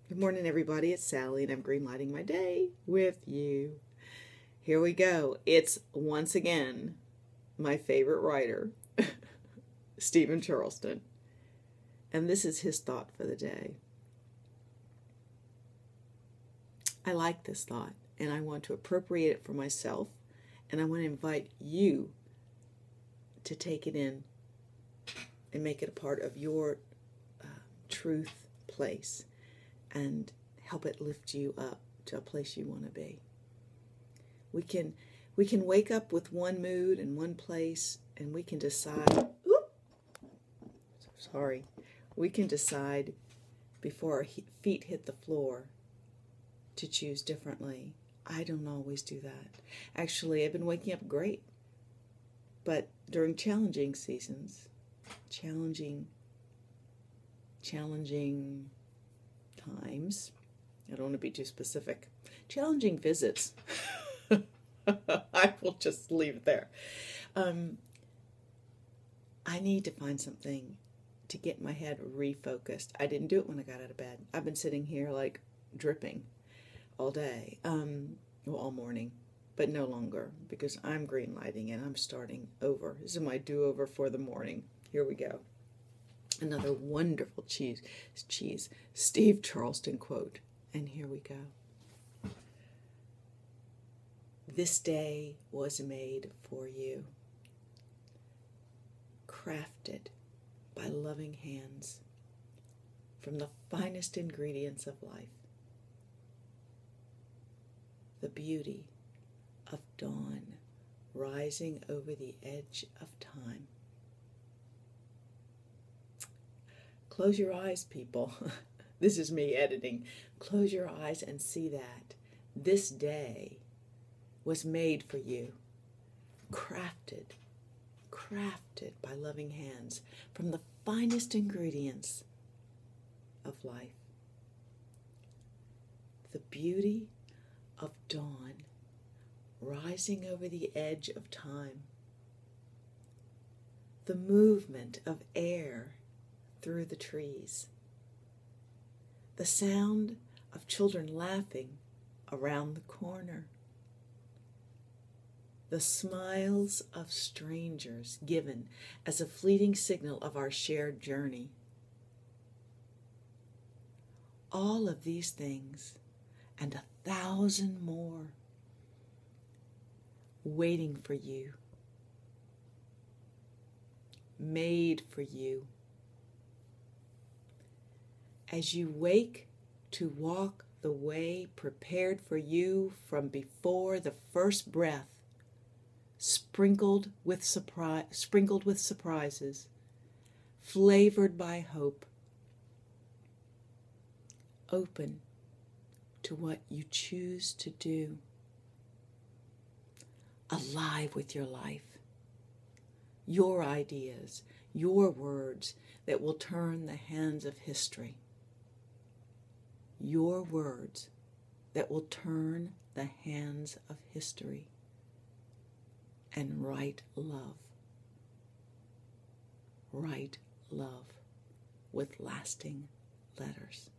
Good morning, everybody. It's Sally, and I'm greenlighting my day with you. Here we go. It's once again my favorite writer, Stephen Charleston. And this is his thought for the day. I like this thought, and I want to appropriate it for myself, and I want to invite you to take it in and make it a part of your truth place and help it lift you up to a place you want to be. We can wake up with one mood and one place, and we can decide. We can decide before our feet hit the floor to choose differently. I don't always do that. Actually, I've been waking up great, but during challenging seasons, challenging times, I don't want to be too specific, challenging visits, I will just leave it there. I need to find something to get my head refocused. I didn't do it when I got out of bed. I've been sitting here like dripping all day, all morning, but no longer, because I'm greenlighting and I'm starting over. This is my do-over for the morning. Here we go. Another wonderful Steve Charleston quote. And here we go. This day was made for you, crafted by loving hands from the finest ingredients of life. The beauty of dawn rising over the edge of time. Close your eyes, people. This is me editing. Close your eyes and see that this day was made for you, crafted by loving hands from the finest ingredients of life. The beauty of dawn rising over the edge of time. The movement of air through the trees. The sound of children laughing around the corner. The smiles of strangers given as a fleeting signal of our shared journey. All of these things and 1,000 more waiting for you, made for you. As you wake to walk the way prepared for you from before the first breath, sprinkled with surprises, flavored by hope, open to what you choose to do, alive with your life, your ideas, your words that will turn the hands of history. Your words that will turn the hands of history and write love. Write love with lasting letters.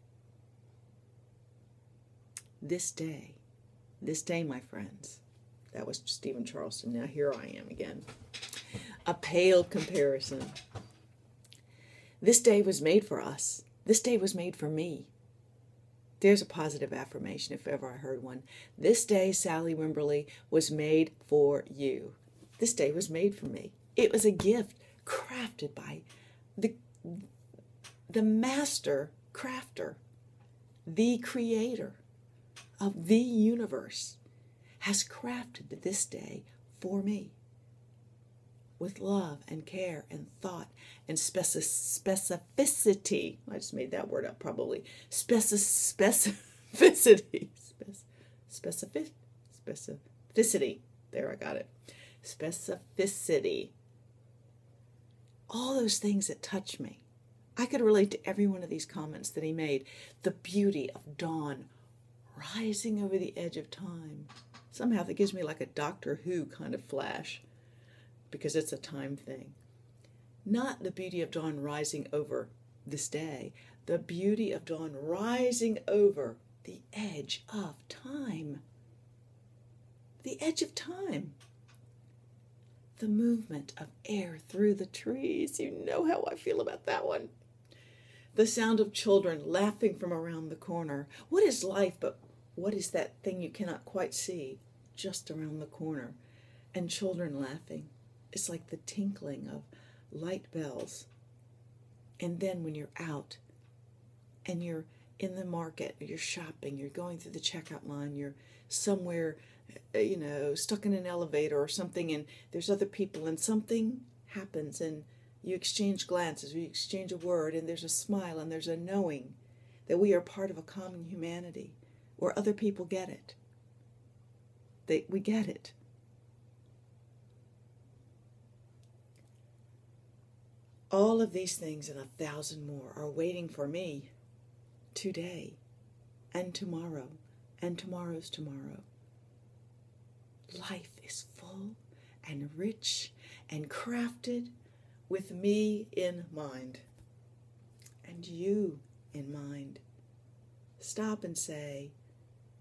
This day, my friends, that was Stephen Charleston. Now here I am again. A pale comparison. This day was made for us. This day was made for me. There's a positive affirmation if ever I heard one. This day, Sally Wimberly, was made for you. This day was made for me. It was a gift crafted by the master crafter, the creator of the universe, has crafted this day for me with love and care and thought and specificity. I just made that word up probably. Specificity. There, I got it. Specificity. All those things that touch me. I could relate to every one of these comments that he made. The beauty of dawn rising over the edge of time. Somehow that gives me like a Doctor Who kind of flash, because it's a time thing. Not the beauty of dawn rising over this day, The beauty of dawn rising over the edge of time. The edge of time. The movement of air through the trees. You know how I feel about that one. The sound of children laughing from around the corner. What is life but what is that thing you cannot quite see just around the corner? And children laughing. It's like the tinkling of light bells. And then when you're out and you're in the market, you're shopping, you're going through the checkout line, you're somewhere, stuck in an elevator or something, and there's other people, and something happens, and you exchange glances, or you exchange a word, and there's a smile, and there's a knowing that we are part of a common humanity, where other people get it. We get it. All of these things and 1,000 more are waiting for me today and tomorrow and tomorrow's tomorrow. Life is full and rich and crafted with me in mind and you in mind. Stop and say,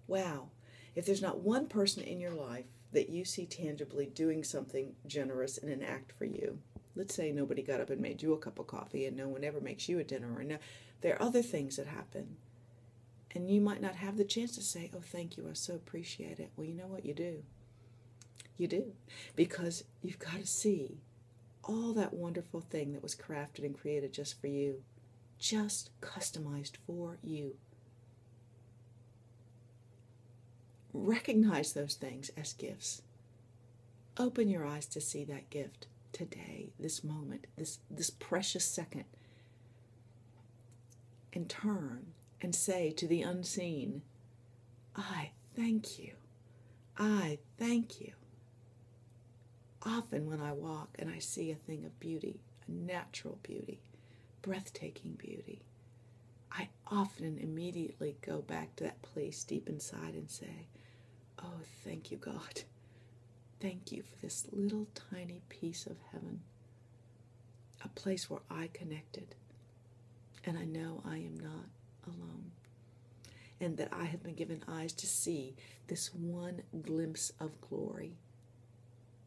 wow, if there's not one person in your life that you see tangibly doing something generous in an act for you, let's say nobody got up and made you a cup of coffee and no one ever makes you a dinner, or no, there are other things that happen. And you might not have the chance to say, oh, thank you, I so appreciate it. Well, you know what you do? You do. Because you've got to see all that wonderful thing that was crafted and created just for you, just customized for you. Recognize those things as gifts. Open your eyes to see that gift today, this moment, this precious second, and turn and say to the unseen, I thank you. I thank you. Often when I walk and I see a thing of beauty, a natural beauty, breathtaking beauty, I often immediately go back to that place deep inside and say, oh, thank you, God. Thank you for this little tiny piece of heaven, a place where I connected, and I know I am not alone, and that I have been given eyes to see this one glimpse of glory,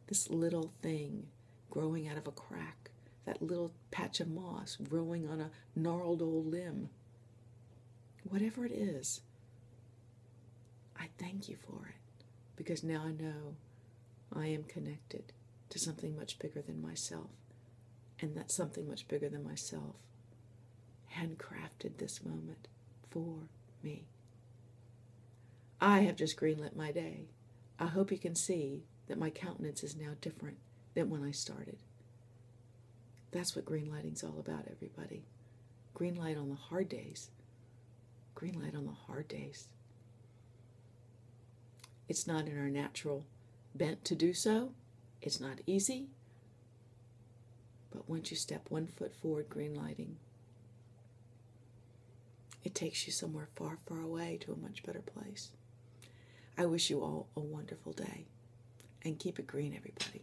this little thing growing out of a crack, that little patch of moss growing on a gnarled old limb. Whatever it is, I thank you for it, because now I know I am connected to something much bigger than myself, and that something much bigger than myself handcrafted this moment for me. I have just greenlit my day. I hope you can see that my countenance is now different than when I started. That's what greenlighting's all about, everybody. Greenlight on the hard days. Greenlight on the hard days. It's not in our natural bent to do so. It's not easy. But once you step 1 foot forward greenlighting, it takes you somewhere far, far away to a much better place. I wish you all a wonderful day. And keep it green, everybody.